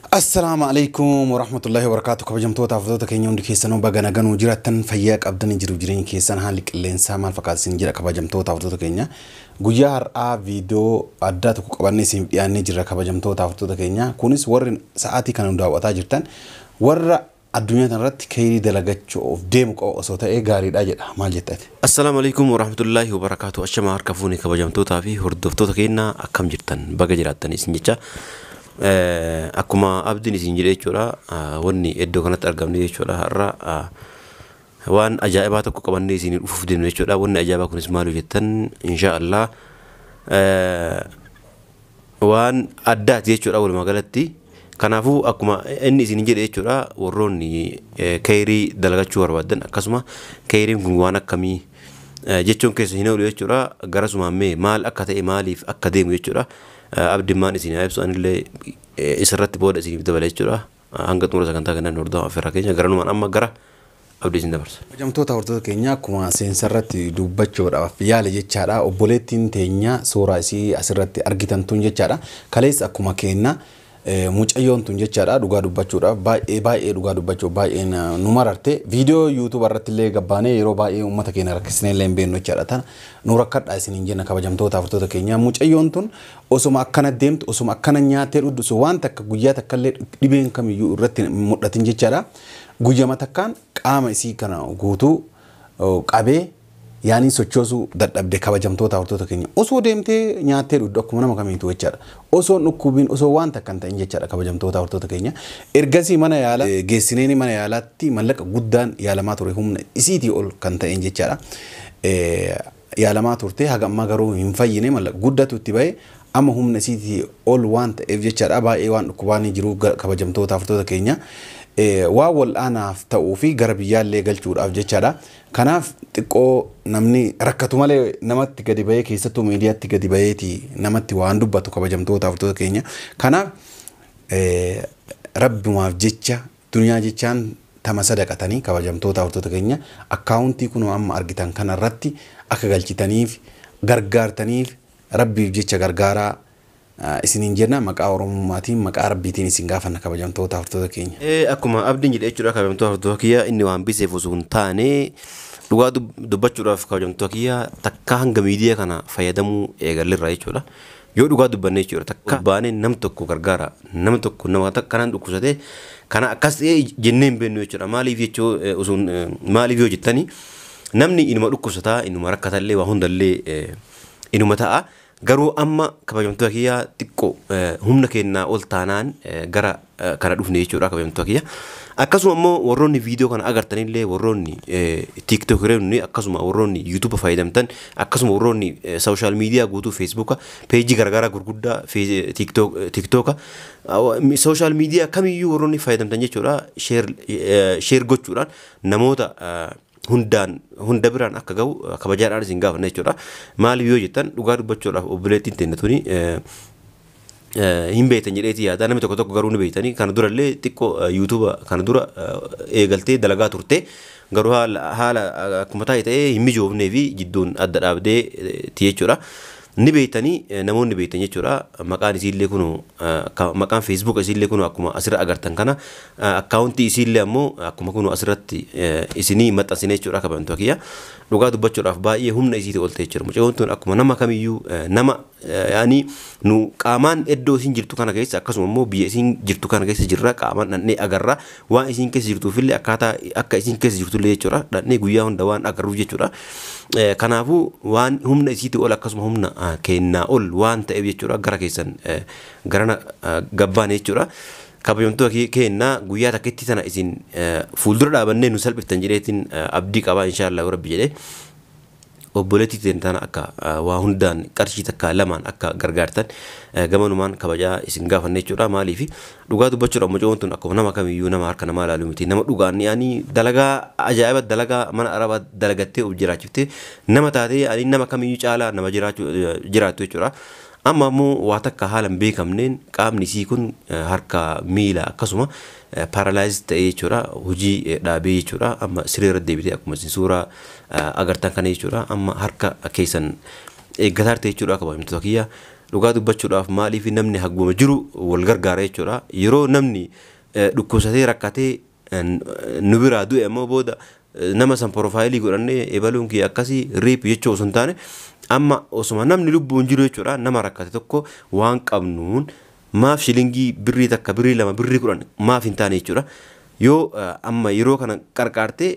السلام عليكم ورحمة الله وبركاته. كبجمتو تافضو تكينيون دي كيسانو باغانا غانو جيراتن فياك أبدن جيرو جيرين كيسان هالك اللينسا مال فقاد سنجيرا كبجمتو تافضو تكينيا غيار فيديو أداتو كوكباني سيم يعني جيرا كبجمتو تافضو تكينيا كونيس ورن ساعتي كانوا داواتا جيرتان ور الدنيا تنرت كيري دلغاتشو اوف ديمك او صوتا غاري داجد ما جتات. السلام عليكم ورحمة الله وبركاته. اشما هركفوني كبجمتو تافي هردفتو تكينا اكم جيرتان باغا جيراتن سنجيچا akkuma abdiin isin jedhee jechuudha wanni iddoo kanatti argamne jechuudha har'a waan ajaa'ibaa tokko qabannee isin dhufuuf deemne jechuudha wanni ajaa'ibaa kunis maal jettan inshaallah waan addaati jechuudha walumaa galatti kanaafuu akkuma inni isin jedhee jechuudha warroonni kayrii dalagachuu barbaadan akkasuma kayriin kun waan akkamii jechuun keessa hin oolu jechuudha garasuma mee maal akka ta'e maaliif akka deemu jechuudha abdi maan isin ayibsu anillee isirratti booda isin dabalee jechuudha hanga xumura sagantaa kanaan hordofaa afeerraa keenya garanumaan amma gara abdi isin dabarsa. Kabajamtoota hordoftoota keenya akkuma seensarratti dubbachuudhaaf yaale jechaadha obboleettiin teenya suuraa isii asirratti argitan tun jechaadha kalees akkuma kenna mucayyoon tun jechaadha dhugaa dubbachuudhaaf baay'ee dhugaa dubbachuuf baay'ee nu mararte viidiyoo YouTube irratti illee gabbaanee yeroo baay'ee uummata keenya rakkisnee illee beeknu jechaadha tan nu rakkadha isiniin jenna kabajamtoota hordoftoota keenya mucayyoon tun osuma akkana deemtu osuma akkana nyaatee dhudhusu waan takka guyyaa takka illee dhibeen kamiyyuu irratti mudhatin jechaadha guyyama takkaan qaama isii kana guutuu qabee yaani sochoosu dadhabde kabajamtoota hordoftoota keenya osoo deemtee nyaattee dhudhu akkuma nama kamiitu jechaadha osoo dhukkubiin osoo waan takka hin ta'in jechaadha kabajamtoota hordoftoota keenya ergasii mana yaala geessineeni mana yaalaatti mallaqa guddaan yaalamaa ture humna isiitii ol kan ta'in jechaadha yaalamaa turte haga amma garuu hin fayyine mallaqa guddatu itti ba'e amma humna isiitii ol waan ta'eef jechaadha baay'ee waan dhukkubaanii jiru kabajamtoota hordoftoota keenya waa wal'aanaaf ta'uu fi gara biyyaallee galchuudhaaf jechaadha kanaaf xiqqoo namni rakkatu malee namatti gadi ba'ee keessattuu miidiyaatti gadi ba'eeti namatti waan dubbatu kabajamtoota hordoftoota keenya kanaaf rabbimaaf jecha duniyaa jechaan tama sadaqatanii kabajamtoota hordoftoota keenya akkaawuntii kun amma argitan kanarratti akka galchitaniif gargaartaniif rabbiif jecha gargaaraa isinin jenna maqaa oromumaatiin maqaa rabbiitiin isin gaafanna kabajamtoota hordoftoota keenya. Akkuma abdiin jedhee jechuudha kabajamtoota hordoftoota kiyya inni waan biseef osoo hin taane dhugaa dubbachuudhaaf kabajamtoota kiyya takka hanga miidiyaa kana fayyadamuu eegalleerra jechuudha. Yoo dhugaa dubbanne jechuudha takka baanee nam tokko gargaara nam tokko nama kanaan dhukkubsatee kana akkas ta'ee jennee hin beeknu jechuudha maaliif jechuu osoo maaliif yoo jettanii namni inuma dhukkubsataa inuma rakkatallee waa hundallee inuma ta'a. Garuu amma kabajamtoota kiyya xiqqoo humna kennaa ol taanaan gara kana dhufne jechuudha kabajamtoota kiyya akkasuma immoo warroonni viidiyoo kana agartanillee warroonni tiiktookireenni akkasuma warroonni yuutuuba fayyadamtan akkasuma warroonni sooshaal miidiyaa guutuu feesbuuka peejii garagaraa gurguddaa tiiktooka sooshaal miidiyaa kamiyyuu warroonni fayyadamtan jechuudha sheer gochuudhaan namoota hunda biraan akka gahu kabajaadhaan isin gaafanna jechuudha maaliif yoo jettan dhugaa dubbachuudhaaf obboleettiin teennatuni hin beektan jedheeti yaada namni tokko garuu ni beektanii kana durallee xiqqoo yuutuuba kana dura eegaltee dalagaa turte garuu haala akkuma ta'ee hin mijoofnee fi jidduun adda dhaabdee jechuudha ni beektanii namoonni beektan jechuudha maqaan isiillee kun maqaan feesbuuk isiillee kun akkuma asirra agartan kana akkaawuntii isiillee ammoo akkuma kun asirratti isinii maxxansine jechuudha kabajamtoota kiyya dhugaa dubbachuudhaaf baay'ee humna isiitii olte jechuudha mucayyoon tun akkuma nama kamiyyuu nama yaani nu qaamaan iddoo isin jirtu kana keessa akkasuma immoo biyya isin jirtu kana keessa jirra qaamaan dhannee agarra waan isin keessa jirtuufillee akkaataa akka isin keessa jirtullee jechuudha dhannee guyyaa hunda waan agarruuf jechuudha kanaafuu waan humna isiitii ol akkasuma humna kennaa ol waan ta'eef jechuudha gara keessan garana gabbaan jechuudha kabajamtoota kennaa guyyaa takkitti sana isin fuuldura dhaabannee nu salphiftan jedheetiin abdii qabaa inshaallah rabbi jedhee obboleettii teentana akka waa hundaan qarshii takka lamaan akka gargaartan gamanumaan kabajaa isin gaafanne jechuudha maaliif dhugaa dubbachuudhaaf mucayyoon tun akkuma nama kamiyyuu nama harka namaa ilaalu miti nama dhugaan yaani dalagaa ajaa'iba dalagaa mana arabaa dalagattee of jiraachiftee nama taatee ani nama kamiyyuu caalaa nama jiraattu jechuudha amma ammoo waa takka haalan beekamneen qaamni isii kun harka miila akkasuma paralyzed ta'ee jechuudha hojii dhaabee jechuudha amma sireerra deebitee akkuma suuraa agartan kana jechuudha amma harka keessan eeggataa ta'e jechuudha kabajamtoota kiyya dhugaa dubbachuudhaaf maaliif namni hagguma jiru wal gargaara jechuudha yeroo namni dhukkubsatee rakkatee nu biraa du'e ammoo booda nama san profaayilii godhannee ebaluun kee akkasii riip jechuu osoo hin taane amma osuma namni lubbuun jiru jechuudha nama rakkate tokko waan qabnuun maaf shilingii birrii takka birrii lama birrii kudhan maaf hin taane jechuudha yoo amma yeroo kana qarqaartee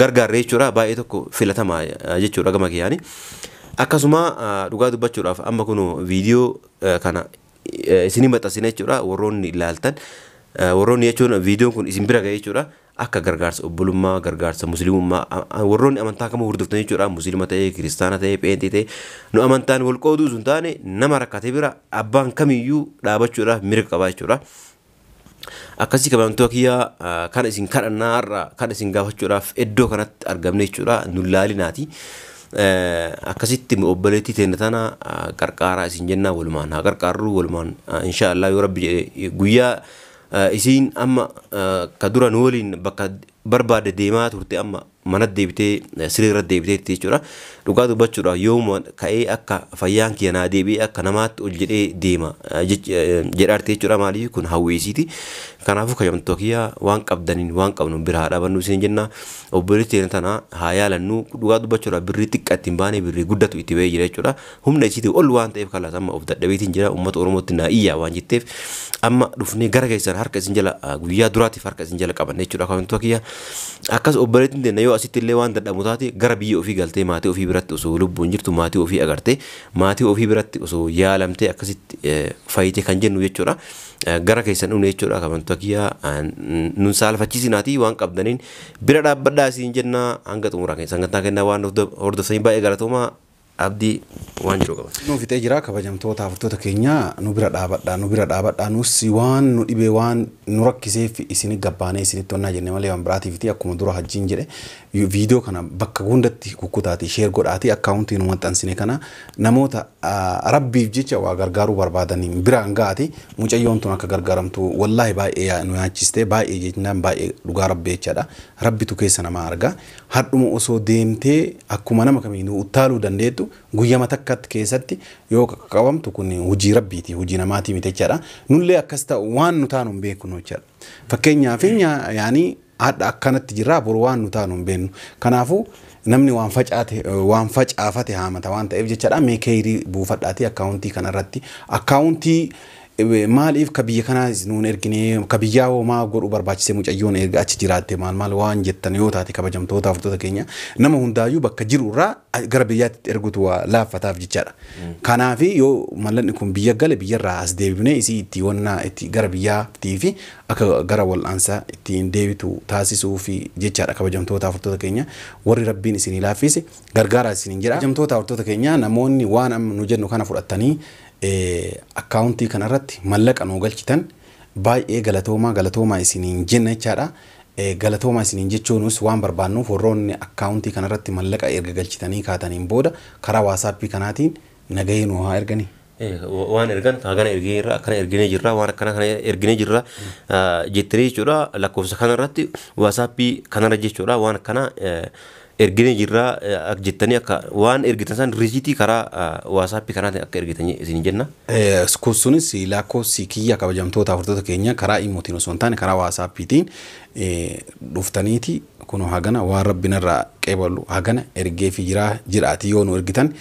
gargaarree jechuudha baay'ee tokko filatamaa jechuudha gama kiyyaanii akkasuma dhugaa dubbachuudhaaf amma kun viidiyoo kana isinii maxxansine jechuudha warroonni ilaaltan warroonni jechuun viidiyoon kun isin bira ga'ee jechuudha akka gargaarsa obbolummaa gargaarsa musliimummaa warroonni amantaa kamuu hordoftan jechuudha musliima ta'ee kiristaana ta'ee pheenxii ta'ee nu amantaan wal qooduu sun taane nama rakkate bira abbaan kamiyyuu dhaabachuudhaaf mirga qabaa jechuudha akkasii kabajamtoota kiyyaa kan isin kadhannaarra kan isin gaafachuudhaaf iddoo kanatti argamne jechuudha nu laalinaati akkasitti obboleettii teenya tana qarqaaraa isin jennaa walumaan haa qarqaarru walumaan inshaallah yoo rabbi guyyaa isin amma ka dura nu waliin bakka barbaade deemaa turte amma mana deebitee siree deebitee jechuudha dhugaa dubbachuudhaaf yooma ka'ee akka fayyaan kiyya naa deebi'ee akka namaatti ol jedhee deema jedhaarte jechuudha maaliif kun hawweesiiti kanaafuu kabajamtoota kiyyaa waan qabdaniin waan qabnu biraa dhaabannu isin jenna obboleettii teenya tana haa yaalannu dhugaa dubbachuudhaaf birrii xiqqaa ittiin baanee birrii guddatu itti ba'ee jira jechuudha humna isiitii ol waan ta'eef kalaas amma of dadhabeetiin jira uummata oromootti naa iyyaa waan jetteef amma dhufnee gara keessan harka isin jala guyyaa duraatiif harka isin jala qabanne jechuudha kabajamtoota kiyyaa akkas obboleettiin teenya yoo asitti illee waan dadhabu taate gara biyya ofii galtee maatii ofii biratti osoo lubbuun jirtu maatii ofii agartee maatii ofii biratti osoo yaalamtee akkasitti fayyite kan jennu jechuudha gara keessan dhufne jechuudha kabajamtoota kiyyaa nun saalfachiisinaati waan qabdaniin bira dhaabbadhaa isin jenna hanga xumuraa keessa sagantaa kennaa waan hordoftanii baay'ee galatoomaa abdii waan jiru qaba. Nu fitee jira kabajamtoota furtoota keenya nu bira dhaabadhaa nus waan nu dhibee waan nu rakkiseef isin gabbaanee isinitti onnaa jenne malee waan biraatiif akkuma dura hajjiin jedhe viidiyoo kana bakka hundatti kukkutaati sheer godhaati akkaawuntii nu maxxansine kana namoota rabbiif jecha waa gargaaruu barbaadaniin biraan gaati mucayyoon tun akka gargaaramtu wallaahi baay'ee nu yaachiste baay'ee jechnaan baay'ee dhugaa rabbi jechaadha rabbitu keessa nama arga hadhuma osoo deemtee akkuma nama kamiinuu uttaaluu dandeettu guyyama takkatti keessatti yoo qabamtu kun hojii rabbiiti hojii namaatii miti jechaadha nullee akkas ta'u waan nu taanu hin beeknu jechaadha fakkeenyaaf yaani hadha akkanatti jirraa boru waan nu taanu hin beeknu kanaafuu namni waan facaafate haamata waan ta'eef jechaadha mee keerii buufadhaati akkaawuntii kanarratti akkaawuntii maaliif ka biyya kanaa nuun ergine ka biyyaa homaa godhu barbaachise mucayyoon erga achi jiraatte maal waan jettan yoo taate kabajamtoota furtoota keenya nama hundaayyuu bakka jiru irraa gara biyyaatti ergutu waa laaffataaf jechaadha kanaaf yoo mallanni kun biyya gale biyyarraa as deebifne isii itti wannaa itti gara biyyaatti fi akka gara wal'aansaa ittiin deebitu taasisuu fi jechaadha kabajamtoota furtoota keenya warri rabbiin isinii laaffise gargaaraa isiniin jedha kabajamtoota furtoota keenya namoonni waan amma nu jennu kana fudhattanii akkaawuntii kanarratti mallaqa nuu galchitan baay'ee galatoomaa isiniin jenna jechaadha galatoomaa isiniin jechuunis waan barbaannuuf warroonni akkaawuntii kanarratti mallaqa erga galchitanii kaataniin booda karaa waasaappii kanaatiin nagahee nu haa erganii waan ergan kana erginee akkana erginee jirra waan akkana kana erginee jirra jettanii jechuudha lakkoofsa kanarratti waasaappii kanarra jechuudha waan akkana ergine jirra jettanii akka waan ergitan san riisitii karaa waasaappii kanaatiin akka ergitanii isin jenna. Kusunis lakkoofsi kiyya kabajamtoota furtoota keenya karaa imootiin osoo hin taane karaa waasaappiitiin dhuftaniiti kun hagana waan rabbinarraa qeebalu hagana ergee fi jiraati yoo nu ergitan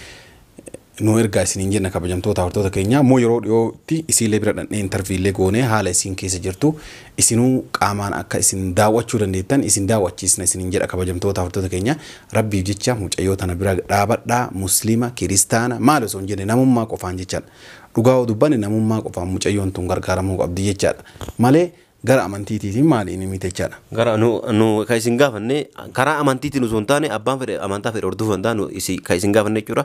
nu ergaa isiniin jenna kabajamtoota furtoota keenya moo yeroo dhiyootti isiilee bira dhandhee intarviilee goonee haala isin keessa jirtu isinuu qaamaan akka isin daawwachuu dandeettan isin daawwachiisna isiniin jedha kabajamtoota furtoota keenya rabbiif jecha mucayyoo tana bira dhaabadhaa musliima kiristaana maal osoo hin jenne namummaa qofaan jechaadha dhugaa dubbanne namummaa qofaan mucayyoon tun gargaaramuu qabdi jechaadha malee gara amantiitiin maali inni mitechaadha gara nu ka isin gaafanne karaa amantiitiin osoo hin taane abbaan fedhe amantaa fedhe hordofu hin taane ka isin gaafanne jechuudha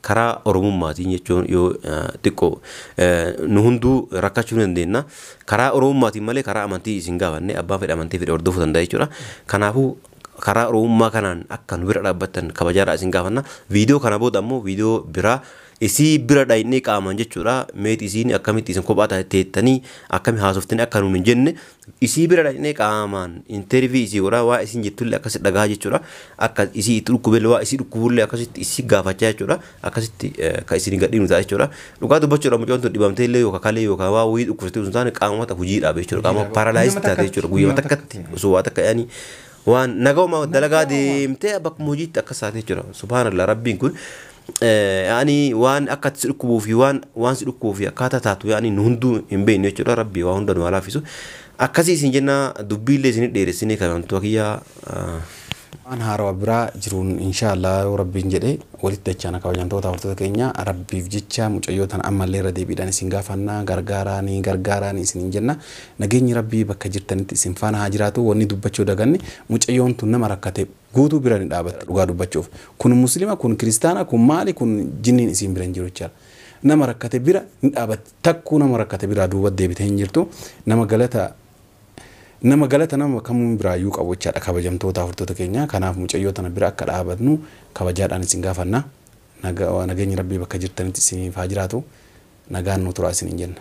karaa oromummaatiin jechuun yoo xiqqoo nu hunduu rakkachuu dandeenya karaa oromummaatiin malee karaa amantii isin gaafanne abbaan fedhe amantii fedhe hordofu danda'a jechuudha kanaafuu karaa oromummaa kanaan akka nu bira dhaabbattan kabajaadhaa isin gaafanna viidiyoo kana booda ammoo viidiyoo biraa isii bira dhaynee qaamaan jechuudha meeti isiin akkamitti isin kophaa teettanii akkami haasoftanii akka nuun hin jenne isii bira dhaynee qaamaan intervii isii godhaa waa isin jettullee akkasitti dhagaa jechuudha akka isii itti dhukkubelle waa isii dhukkubullee akkasitti isii gaafachaa jechuudha akkasitti ka isin gadhiinu ta'a jechuudha dhugaa dubbachuudha mucaan tun dhibamtee illee yookaan kalee yookaan waa wayii dhukkubsatee osoo hin taane qaamota hojii dhaabe jechuudha qaama paaralaayis taate jechuudha guyyaa takkatti osoo waa takka yaani waan nagawma dalagaa deemtee bakkuma hojiitti akka saate jechuudha subhaanallah rabbiin kun يعني وان أكاد سلكوا في وان سلكوا في أكاد تاتو يعني نهندو إمبين يجرا ربي وهندو ولا فيسو أكاسي سنجنا دبي لزين ديرسيني كمان توكيا أنا هارو برا جرون إن شاء الله ربي نجده ولد تجانا كوجان توتا ورتو كينيا ربي فيجتشا مجيوتان أما ليرة دي بيدان سنغافنا غرغاراني سنجنا نجيني ربي بكجرتن سنفانا هاجراتو وني دبچو دغني مجيون تون مركته غوتو بران دابت رغا دبچوف كون مسلمه كون كريستانا كون مالي كون جنين اسم بران جيروچا نما ركته بيرا دابت تكو نما ركته بيرا دوبت ديبتين جيرتو nama galata nama kamuun biraa yuu qabuchaadha kabajamtoota furtoota keenya kanaaf mucayyoota bira akka dhaabatnu kabajaadhaan isin gaafanna nageenyi rabbii bakka jirtanitti isiniif haa jiraatu nagaan nu turaa isiniin jenna